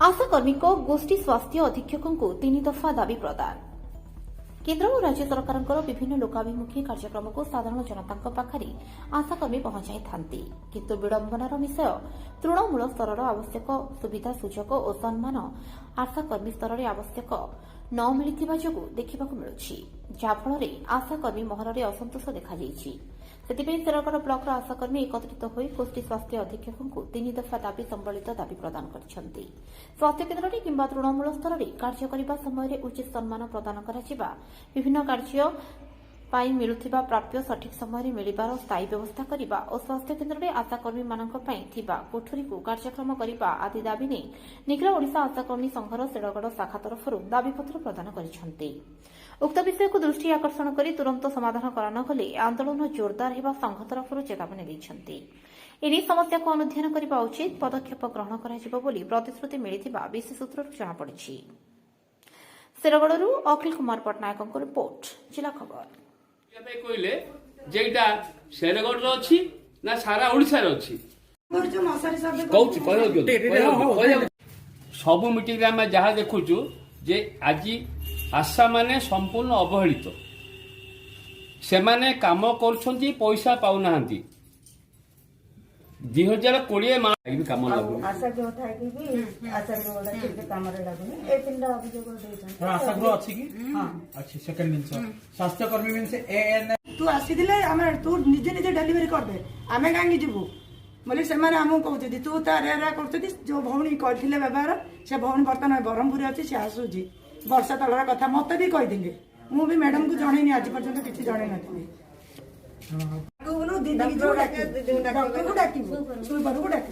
आशाकर्मी को गोष्ठी स्वास्थ्य अधीक्षकों को 3 दफा दाबी प्रदान। केन्द्र और राज्य सरकार विभिन्न लोकाभिमुखी कार्यक्रम को साधारण जनता पाखरे आशाकर्मी पहुंचाई थांती, किंतु विडंबनार विषय तृणमूल स्तर आवश्यक सुविधा सुजोग और सम्मान आशाकर्मी स्तर में आवश्यक न मिलिथिबा जोगु देखिबाकु मिलुछि, जाफଳରେ आशाकर्मी महलरे असंतोष देखाଯାଇଛି। ସେଥିପାଇଁ ଶେରଗଡ଼ ବ୍ଲକର ଆଶାକର୍ମୀ ଏକତ୍ରିତ ହୋଇ ଗୋଷ୍ଠୀ ସ୍ୱାସ୍ଥ୍ୟ ଅଧୀକ୍ଷକଙ୍କୁ 3 ଦଫା ଦାବି ସମ୍ବଳିତ ଦାବି ପ୍ରଦାନ କରିଛନ୍ତି। ସ୍ୱାସ୍ଥ୍ୟ କେନ୍ଦ୍ରରେ କିମ୍ବା ତୃଣମୂଳ ସ୍ତରରେ କାର୍ଯ୍ୟ କରିବା ସମୟରେ ଉଚିତ ସମ୍ମାନ ପ୍ରଦାନ କରାଯିବା, ବିଭିନ୍ନ କାର୍ଯ୍ୟ ପାଇଁ ମିଳୁଥିବା ପ୍ରାପ୍ୟ ସଠିକ୍ ସମୟରେ ମିଳିବାର ସ୍ଥାୟୀ ବ୍ୟବସ୍ଥା କରିବା ଓ ସ୍ୱାସ୍ଥ୍ୟ କେନ୍ଦ୍ରରେ ଆଶାକର୍ମୀମାନଙ୍କ ପାଇଁ ଥିବା କୋଠରୀକୁ କାର୍ଯ୍ୟକ୍ରମ କରିବା ଆଦି ଦାବି ନେଇ ନିଖିଳ ଓଡ଼ିଶା ଆଶାକର୍ମୀ ସଂଘର ଶେରଗଡ଼ ଶାଖା ତରଫରୁ ଦାବିପତ୍ର ପ୍ରଦାନ କରିଛନ୍ତି। उक्त विषय को दृष्टि आकर्षण कर तुरंत समाधान करा नगले आंदोलन जोरदार होगा संघ तरफ चेतावनी देते। एने समस्या को अनुध्यान करने उचित पदक्षेप ग्रहण कर प्रतिश्रुति मिलता विशेष सूत्र जमापड़ी। शेरगड़ू अखिल कुमार पट्टनायक रिपोर्ट, जिला खबर। सबु मीटिंग रे आमे जहा देखुचु जे आज आशा माने संपूर्ण अवहेलित, से माने काम करुछंती पैसा पाउ नाहंती। 2020 काम लागु आशा जो था कि भी आशा जो ठीक काम रे लागुनी ए तीनटा अभियोग देछन। आशा ग्रह अछि कि हां अछि। सेकंड मीन्स स्वास्थ्य कर्मी मीन्स एएन तू आसी दिले हमें तू निजे निजे डिलीवरी कर दे, हमें कांगी जिवु बोले से माने हमहु कहउछथि तू तारेरा करथि। जो भौणी कहथिले व्यवहार से भौणी वर्तमान बरहमपुर अछि, से आसुजी वर्षा तलर कथा मत भी कहि दिले। मु भी मैडम को जणैनी, आज पर्यंत किछि जणै नथिले। दीदी की जोड़ा के डॉक्टर को डाकी सुई पर को डाकी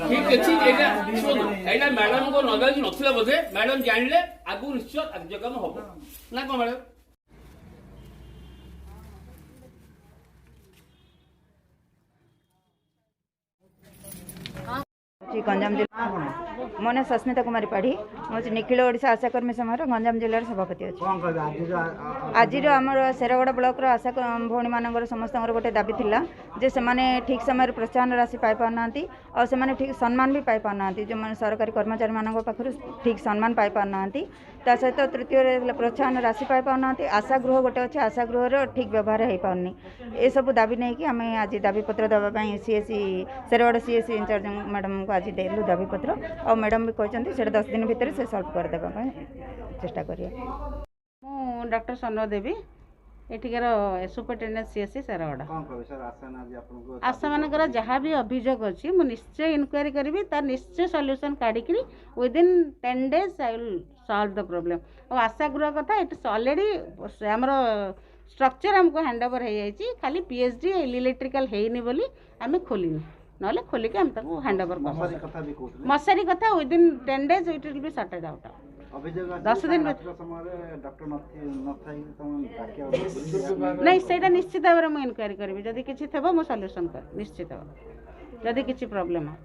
ठीक अछि। एना मैडम को नॉलेज नथिला बोधे, मैडम जानले आगु निश्चय कार्यक्रम होबो ना को मैडम। गंजाम जिला मो ना सस्मिता कुमारी पाढ़ी, मुझे निखिल ओडिशा आशाकर्मी संघर गंजाम जिलार सभापति अच्छे। आज आम शेरगड़ ब्लॉक आशा भौणी मान समस्त गोटे दाबी थिला जे से माने ठीक समय प्रोत्साहन राशि पाई पाना और से माने ठीक सम्मान भी पाई पाना, जो मैंने सरकारी कर्मचारी मान पाखर ठीक सम्मान पाई पाना। ता सहित तृतीय प्रोत्साहन राशि पाई पाना। आशा गृह गोटे अच्छे, आशा गृहर ठीक व्यवहार हो पानी। ये सब दाबी नहीं कि आम आज दाबीपत्र देवाई सीएससी शेरगड़ सीएससी इंचार्ज मैडम को आज देलु दाबीपत्र और मैडम भी कहते से 10 दिन भितर से सल्व करदे चेष्टा करिए। मु डॉक्टर सन्नो देवी एठिकार सुपरिटेडेंट सीएससी शेरगड़। आशा मानकर जहाँ भी अभियोग अच्छी मु निश्चय इनक्वारी करी, तार निश्चय सॉल्यूशन काढ़ी within 10 days I will solve the problem. और आशा गृह कथा इट ऑलरेडी आमर स्ट्रक्चर हमको हैंड ओवर हो जाइए, खाली पीएचडी इलेक्ट्रिकल हेनी बोली आम खोलिनी, ना खोलिक हम हैंड ओवर कर। मशारी कथा within 10 days it will be sorted out. 10 दिन नहीं से निश्चित भाव में इनक्वारी करी, जदि किसी थे मो सॉल्यूशन कर निश्चित जदि किसी प्रॉब्लम है।